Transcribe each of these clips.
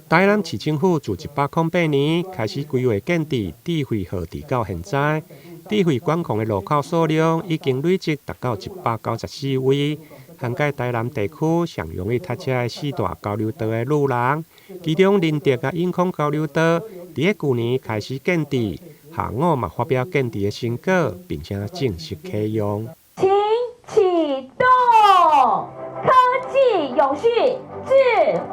台南市政府自108年开始规划建置智慧号地到现在，智慧管控的路口数量已经累积达到194位，涵盖台南地区上容易塞车的4大交流道的路人。其中林德甲永康交流道，伫去年开始建置，下午嘛发表建置的成果，并且正式启用。请启动科技永续智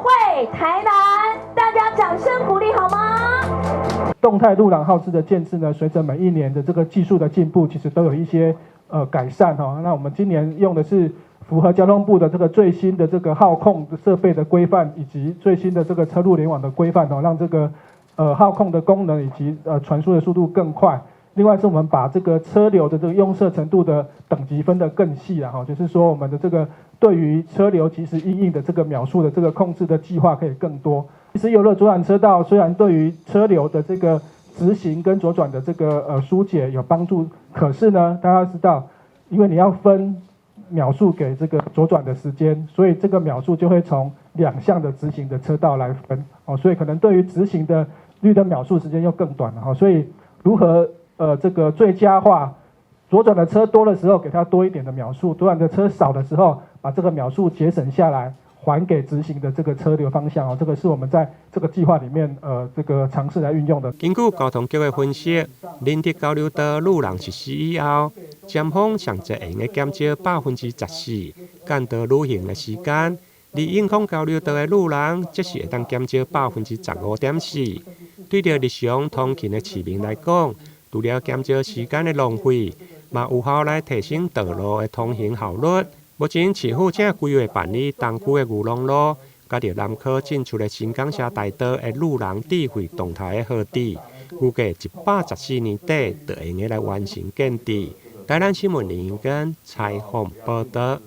慧台南，大家掌声鼓励好吗？动态路廊号志的建制呢，随着每一年的这个技术的进步，其实都有一些改善哈。那我们今年用的是符合交通部的这个最新的这个号控设备的规范，以及最新的这个车路联网的规范哦，让这个号控的功能以及传输的速度更快。另外是我们把这个车流的这个用色程度的等级分得更细了哈，就是说我们的这个对于车流及时因应的这个秒数的这个控制的计划可以更多。其实游乐左转车道虽然对于车流的这个直行跟左转的这个疏解有帮助，可是呢，大家知道，因为你要分秒数给这个左转的时间，所以这个秒数就会从2项的直行的车道来分哦，所以可能对于直行的绿灯秒数时间又更短了哈，所以如何这个最佳化，左转的车多的时候给它多一点的秒数，左转的车少的时候把这个秒数节省下来，还给直行的这个车流方向哦，这个是我们在这个计划里面这个尝试来运用的。根据交通局的分析，林德交流道路廊实施以后，尖峰上侪会用减少14%，间道旅行的时间。而永康交流道的路廊，则是会当减少15.4%。对着日常通勤的市民来讲，除了减少时间的浪费，嘛有效来提升道路的通行效率。目前市府正规划办理东区的牛龙路，甲着南科进出的新港社大道的路廊智慧动态的号志，预计114年底就会用来完成建置。台南新闻林跟采访报道。